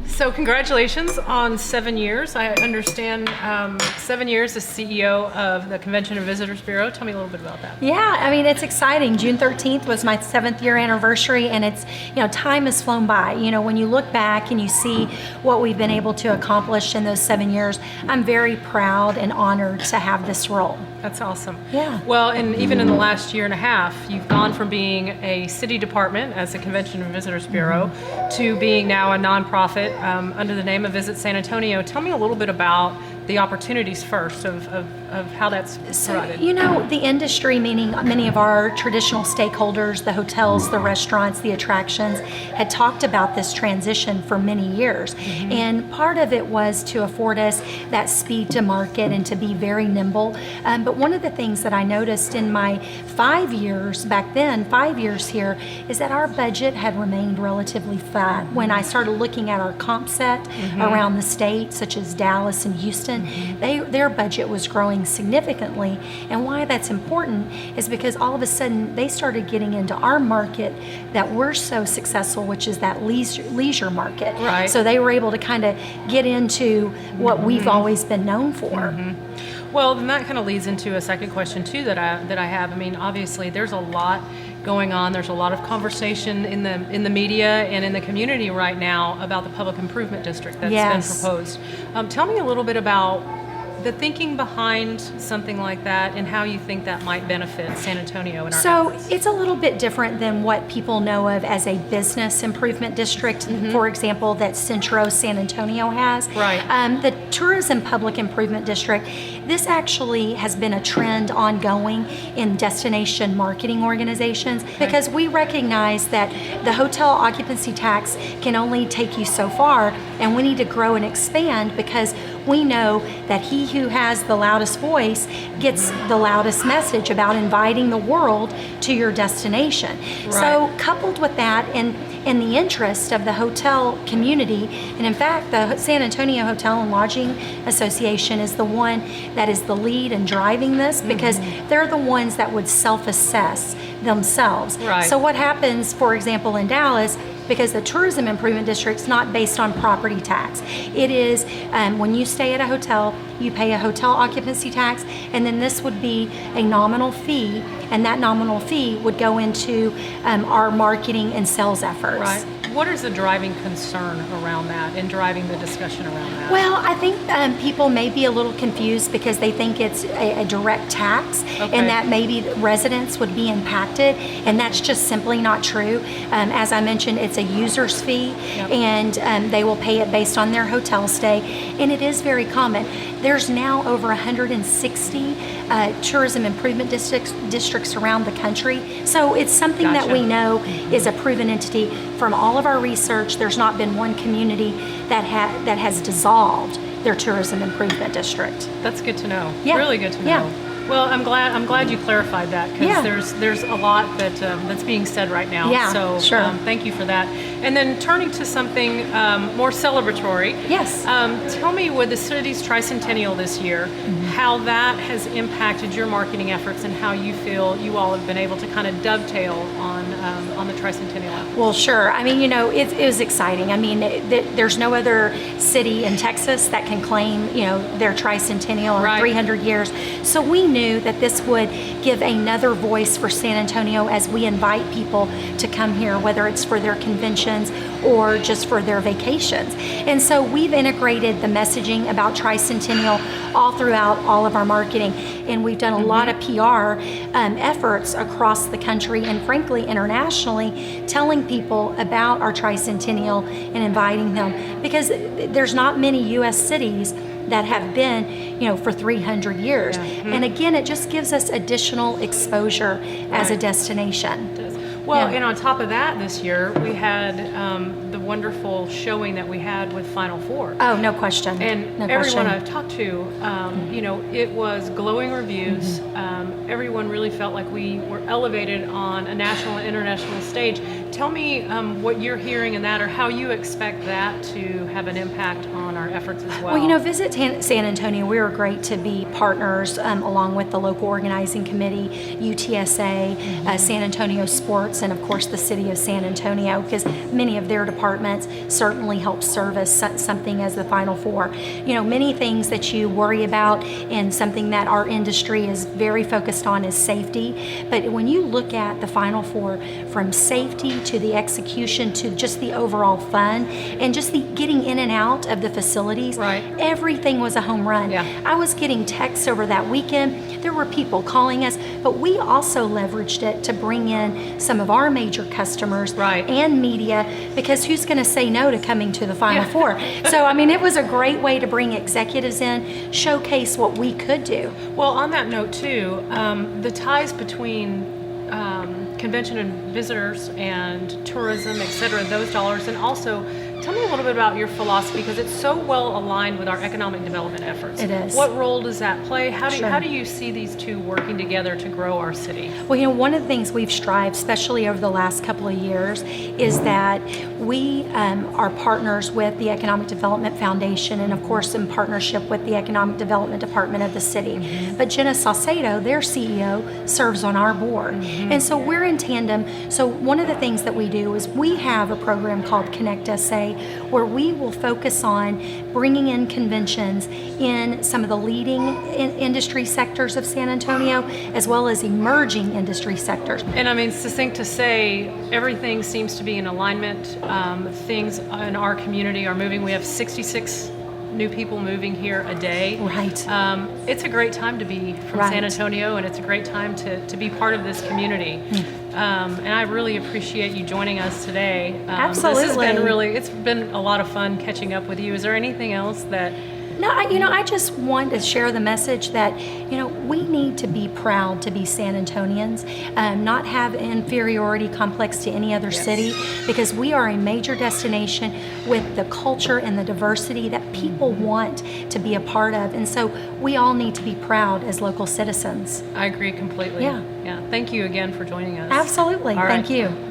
So congratulations on 7 years. I understand 7 years as CEO of the Convention and Visitors Bureau. Tell me a little bit about that. Yeah, I mean, it's exciting. June 13th was my 7th year anniversary, and it's, time has flown by. When you look back and you see what we've been able to accomplish in those 7 years, I'm very proud and honored to have this role. That's awesome. Yeah. Well, and even in the last year and a half, you've gone from being a city department as the Convention and Visitors Bureau to being now a nonprofit under the name of Visit San Antonio. Tell me a little bit about the opportunities first of how that's provided. The industry, meaning many of our traditional stakeholders, the hotels, the restaurants, the attractions, had talked about this transition for many years. And part of it was to afford us that speed to market and to be very nimble. But one of the things that I noticed in my 5 years back then, 5 years here, is that our budget had remained relatively flat. When I started looking at our comp set around the state, such as Dallas and Houston, their budget was growing significantly. And why that's important is because all of a sudden they started getting into our market that we're so successful, which is that leisure market. Right. So they were able to kind of get into what we've always been known for. Well, then that kind of leads into a second question too that I have. I mean, obviously there's a lot going on. There's a lot of conversation in the media and in the community right now about the public improvement district that's been proposed. Tell me a little bit about the thinking behind something like that and how you think that might benefit San Antonio and our efforts. It's a little bit different than what people know of as a business improvement district, for example, that Centro San Antonio has. Right. The Tourism Public Improvement District, this actually has been a trend ongoing in destination marketing organizations because we recognize that the hotel occupancy tax can only take you so far, and we need to grow and expand because we know that he who has the loudest voice gets the loudest message about inviting the world to your destination. Right. So coupled with that and in the interest of the hotel community, and in fact the San Antonio Hotel and Lodging Association is the one that is the lead in driving this because they're the ones that would self-assess themselves. Right. So what happens, for example, in Dallas, because the Tourism Improvement District's not based on property tax. It is when you stay at a hotel, you pay a hotel occupancy tax, and then this would be a nominal fee, and that nominal fee would go into our marketing and sales efforts. Right. What is the driving concern around that and driving the discussion around that? Well, I think people may be a little confused because they think it's a direct tax and that maybe residents would be impacted, and that's just simply not true. As I mentioned, it's a user's fee, and they will pay it based on their hotel stay, and it is very common. There's now over 160 tourism improvement districts around the country, so it's something that we know is a proven entity. From all of our research, there's not been one community that has dissolved their tourism improvement district. That's good to know. Yeah. Really good to know. Yeah. Well, I'm glad you clarified that because there's a lot that's being said right now. Yeah, so sure. Thank you for that. And then turning to something more celebratory. Yes. Tell me, with the city's tricentennial this year, how that has impacted your marketing efforts and how you feel you all have been able to kind of dovetail on the tricentennial efforts. Well, sure. I mean, it was exciting. I mean, there's no other city in Texas that can claim, their tricentennial or 300 years. So we knew that this would give another voice for San Antonio as we invite people to come here, whether it's for their conventions or just for their vacations. And so we've integrated the messaging about tricentennial all throughout all of our marketing, and we've done a lot of PR efforts across the country and frankly internationally, telling people about our tricentennial and inviting them, because there's not many U.S. cities that have been, for 300 years. And again, it just gives us additional exposure as a destination. Well, and on top of that, this year we had the wonderful showing that we had with Final Four. Oh, no question. And everyone I've talked to, it was glowing reviews. Everyone really felt like we were elevated on a national and international stage. tell me what you're hearing in that, or how you expect that to have an impact on our efforts as well. Well, Visit San Antonio, we were great to be partners along with the local organizing committee, UTSA, San Antonio Sports, and of course the city of San Antonio, because many of their departments certainly help service something as the Final Four. Many things that you worry about, and something that our industry is very focused on is safety. But when you look at the Final Four, from safety to the execution to just the overall fun and just the getting in and out of the facilities, right, everything was a home run. Yeah. I was getting texts over that weekend. There were people calling us, but we also leveraged it to bring in some of our major customers, right, and media, because who's going to say no to coming to the Final Four? So, it was a great way to bring executives in, showcase what we could do. Well, on that note too, the ties between convention and visitors and tourism, et cetera, those dollars, and also tell me a little bit about your philosophy, because it's so well aligned with our economic development efforts. It is. What role does that play? How Sure. do you see these two working together to grow our city? Well, one of the things we've strived, especially over the last couple of years, is that we are partners with the Economic Development Foundation, and of course in partnership with the Economic Development Department of the city. Mm-hmm. But Jenna Saucedo, their CEO, serves on our board. Mm-hmm. And so we're in tandem. So one of the things that we do is we have a program called Connect SA, where we will focus on bringing in conventions in some of the leading industry sectors of San Antonio, as well as emerging industry sectors. And succinct to say, everything seems to be in alignment. Things in our community are moving. We have 66 new people moving here a day. Right. It's a great time to be from Right. San Antonio, and it's a great time to be part of this community. And I really appreciate you joining us today. Absolutely. This has been it's been a lot of fun catching up with you. Is there anything else that... No, I just want to share the message that, we need to be proud to be San Antonians, not have inferiority complex to any other Yes. city, because we are a major destination with the culture and the diversity that people want to be a part of. And so we all need to be proud as local citizens. I agree completely. Yeah. Thank you again for joining us. Absolutely. All right. Thank you.